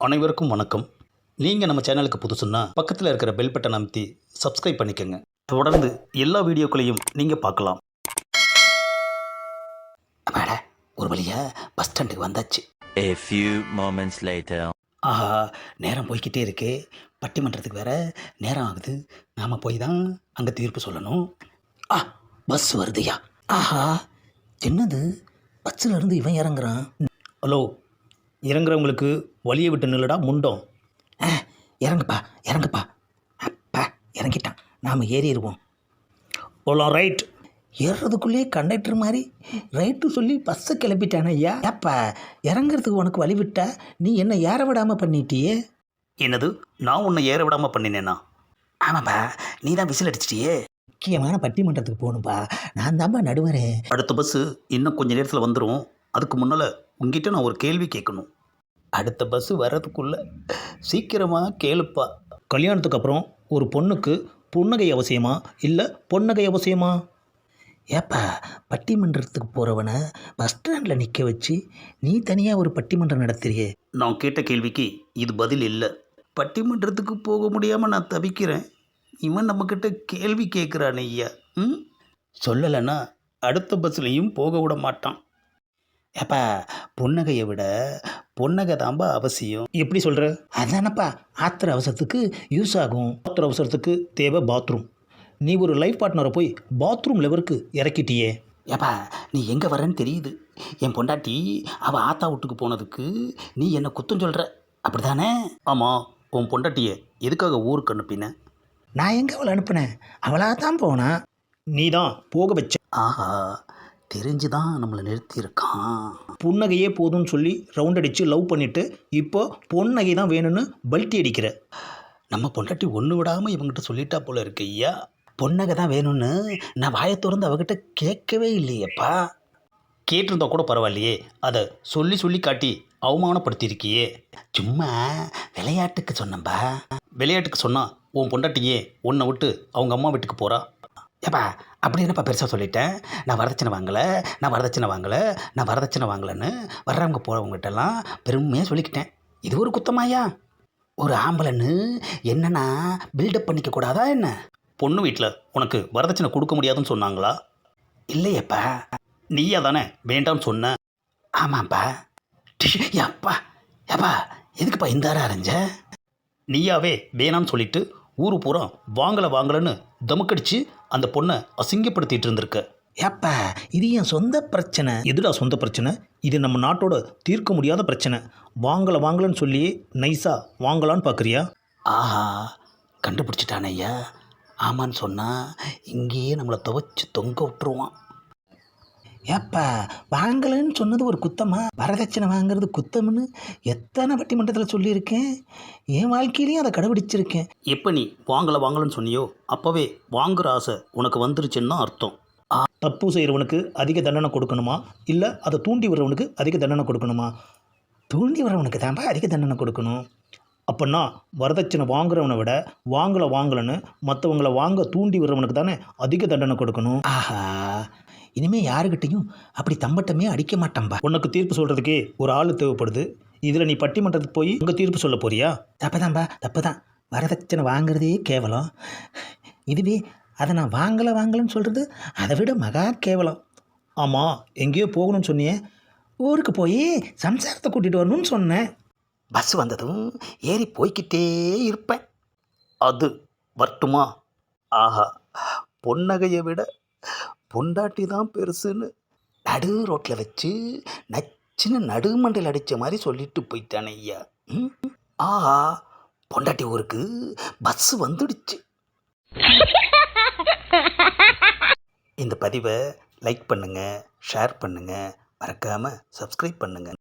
அனைவருக்கும் வணக்கம். நீங்கள் நம்ம சேனலுக்கு புதுசுன்னா பக்கத்தில் இருக்கிற பெல் பட்டன் அமைத்தி சப்ஸ்கிரைப் பண்ணிக்கோங்க. தொடர்ந்து எல்லா வீடியோக்களையும் நீங்கள் பார்க்கலாம். அப்பாடா, ஒரு வழியா பஸ் ஸ்டாண்டுக்கு வந்தாச்சு. A few moments later. ஆஹா, நேரம் போய்கிட்டே இருக்கு. பட்டிமன்றத்துக்கு வேற நேரம் ஆகுது. நாம் போய் தான் அங்கே தீர்ப்பு சொல்லணும். ஆ, பஸ் வருதுயா. ஆஹா, என்னது பஸ்ஸில் இருந்து இவன் இறங்குறான். ஹலோ, இறங்குறவங்களுக்கு வழியை விட்டு நில்லடா முண்டோம். இறங்குப்பா இறங்குப்பா. அப்பா இறங்கிட்டான், நாம் ஏறிடுவோம். போலாம், ரைட். ஏறுறதுக்குள்ளேயே கண்டக்டர் மாதிரி ரைட்டு சொல்லி பஸ்ஸை கிளப்பிட்டானே ஐயா. ஏப்பா, இறங்குறதுக்கு உனக்கு வழி விட்டா நீ என்ன ஏற விடாமல் பண்ணிட்டியே. என்னது, நான் உன்னை ஏற விடாமல் பண்ணினேனா? ஆமாப்பா, நீ தான் விசில் அடிச்சிட்டியே. முக்கியமான பட்டிமன்றத்துக்கு போகணும்ப்பா, நான் தான்ப்பா நடுவரேன். அடுத்த பஸ்ஸு இன்னும் கொஞ்சம் நேரத்தில் வந்துடும். அதுக்கு முன்னால் உங்ககிட்ட நான் ஒரு கேள்வி கேட்கணும். அடுத்த பஸ்ஸு வர்றதுக்குள்ளே சீக்கிரமாக கேளுப்பா. கல்யாணத்துக்கு அப்புறம் ஒரு பொண்ணுக்கு புன்னகை அவசியமா இல்லை பொன்னகை அவசியமா? ஏப்பா, பட்டிமன்றத்துக்கு போகிறவனை பஸ் ஸ்டாண்டில் நிற்க வச்சு நீ தனியாக ஒரு பட்டிமன்றம் நடத்துறியே. நான் கேட்ட கேள்விக்கு இது பதில் இல்லை. பட்டிமன்றத்துக்கு போக முடியாமல் நான் தவிக்கிறேன். இவன் நம்மக்கிட்ட கேள்வி கேட்குறான் ஐயா. சொல்லலைன்னா அடுத்த பஸ்லையும் போக விட மாட்டான். ஏப்பா, புன்னகையை விட பொன்னகை தான்பா அவசியம். எப்படி சொல்கிற? அதானப்பா ஆத்திர அவசரத்துக்கு யூஸ் ஆகும். ஆத்திர அவசரத்துக்கு தேவை பாத்ரூம். நீ ஒரு லைஃப் பார்ட்னரை போய் பாத்ரூம் லெவலுக்கு இறக்கிட்டியே. ஏப்பா, நீ எங்கே வரேன்னு தெரியுது. என் பொண்டாட்டி அவள் ஆத்தா வீட்டுக்கு போனதுக்கு நீ என்னை குத்தம் சொல்கிற, அப்படி தானே? ஆமாம், உன் பொண்டாட்டியை எதுக்காக ஊருக்கு அனுப்பின? நான் எங்கே அவளை அனுப்புனேன்? அவளாக தான் போனா. நீ தான் போக வச்ச. ஆஹா, தெரிஞ்சு தான் நம்மளை நிறுத்தியிருக்கான். புன்னகையே போதும்னு சொல்லி ரவுண்ட் அடித்து லவ் பண்ணிவிட்டு இப்போ பொன்னகை தான் வேணும்னு பல்ட்டி அடிக்கிற. நம்ம பொண்டாட்டி ஒன்று விடாமல் இவங்ககிட்ட சொல்லிட்டா போல இருக்கு ஐயா. பொன்னகை தான் வேணும்னு நான் வாயை திறந்து அவகிட்ட கேட்கவே இல்லையேப்பா. கேட்டிருந்தா கூட பரவாயில்லையே, அதை சொல்லி சொல்லி காட்டி அவமானப்படுத்தியிருக்கியே. சும்மா விளையாட்டுக்கு சொன்னம்பா. விளையாட்டுக்கு சொன்னால் உன் பொண்டாட்டியே உன்னை விட்டு அவங்க அம்மா வீட்டுக்கு போகிறா. ஏப்பா, அப்படி என்னப்பா பெருசாக சொல்லிட்டேன்? நான் வரதட்சணை வாங்கலை, நான் வரதட்சணை வாங்கலை, நான் வரதட்சணை வாங்கலைன்னு வர்றவங்க போகிறவங்ககிட்டலாம் பெருமையாக சொல்லிக்கிட்டேன். இது ஒரு குத்தமாயா? ஒரு ஆம்பளைன்னு என்னன்னா பில்டப் பண்ணிக்க கூடாதா என்ன? பொண்ணு வீட்டில் உனக்கு வரதட்சணை கொடுக்க முடியாதுன்னு சொன்னாங்களா? இல்லையப்பா. நீயா தானே வேண்டாம்னு சொன்ன? ஆமாப்பா. அப்பா ஏப்பா, எதுக்குப்பா இந்த அரைஞ்ச? நீயாவே வேணான்னு சொல்லிட்டு ஊரு பூரா வாங்கலை வாங்கலைன்னு தமுக்கடிச்சு அந்த பொண்ணை அசிங்கப்படுத்திட்டு இருந்திருக்க. ஏப்பா, இது என் சொந்த பிரச்சனை. எதுடா சொந்த பிரச்சனை? இது நம்ம நாட்டோட தீர்க்க முடியாத பிரச்சனை. வாங்கலை வாங்கலைன்னு சொல்லி நைஸாக வாங்கலான்னு பார்க்குறியா? ஆஹா, கண்டுபிடிச்சிட்டானே ஐயா. ஆமான்னு சொன்னால் இங்கேயே நம்மளை துவைச்சி தொங்க விட்டுருவான். ஏப்பா, வாங்கலைன்னு சொன்னது ஒரு குத்தமா? வரதட்சணை வாங்கிறது குத்தம்னு எத்தனை பட்டிமன்றத்தில் சொல்லியிருக்கேன். என் வாழ்க்கையிலையும் அதை கடைபிடிச்சிருக்கேன். எப்போ நீ வாங்கலை வாங்கலைன்னு சொன்னியோ அப்போவே வாங்குகிற ஆசை உனக்கு வந்துருச்சுன்னு அர்த்தம். தப்பு செய்கிறவனுக்கு அதிக தண்டனை கொடுக்கணுமா இல்லை அதை தூண்டி விடுறவனுக்கு அதிக தண்டனை கொடுக்கணுமா? தூண்டி வரவனுக்கு தான்ப்பா அதிக தண்டனை கொடுக்கணும். அப்படின்னா வரதட்சணை வாங்குறவனை விட வாங்கலை வாங்கலைன்னு மற்றவங்களை வாங்க தூண்டி விடுறவனுக்கு தானே அதிக தண்டனை கொடுக்கணும். ஆஹா, இனிமேல் யாருக்கிட்டையும் அப்படி தம்பட்டமே அடிக்க மாட்டேன்பா. உனக்கு தீர்ப்பு சொல்கிறதுக்கே ஒரு ஆள் தேவைப்படுது. இதில் நீ பட்டிமன்றத்துக்கு போய் உங்கள் தீர்ப்பு சொல்ல போறியா? தப்புதான்பா, தப்பு தான். வரதட்சணை வாங்குறதே கேவலம். இதுவே அதை நான் வாங்கலைன்னு சொல்கிறது அதை விட மகா கேவலம். ஆமாம், எங்கேயோ போகணும்னு சொன்னியே. ஊருக்கு போய் சம்சாரத்தை கூட்டிகிட்டு வரணும்னு சொன்னேன். பஸ் வந்ததும் ஏறி போய்கிட்டே இருப்பேன். அது வரட்டுமா? ஆஹா, பொன்னகையை விட பொண்டாட்டி தான் பெருசுன்னு நடு ரோட்டில் வச்சு நச்சுன்னு நடுமண்டையில் அடித்த மாதிரி சொல்லிட்டு போயிட்டானே ஐயா. ஆஹா, பொண்டாட்டி ஊருக்கு பஸ் வந்துடுச்சு. இந்த பதிவை லைக் பண்ணுங்கள், ஷேர் பண்ணுங்கள், மறக்காமல் சப்ஸ்கிரைப் பண்ணுங்கள்.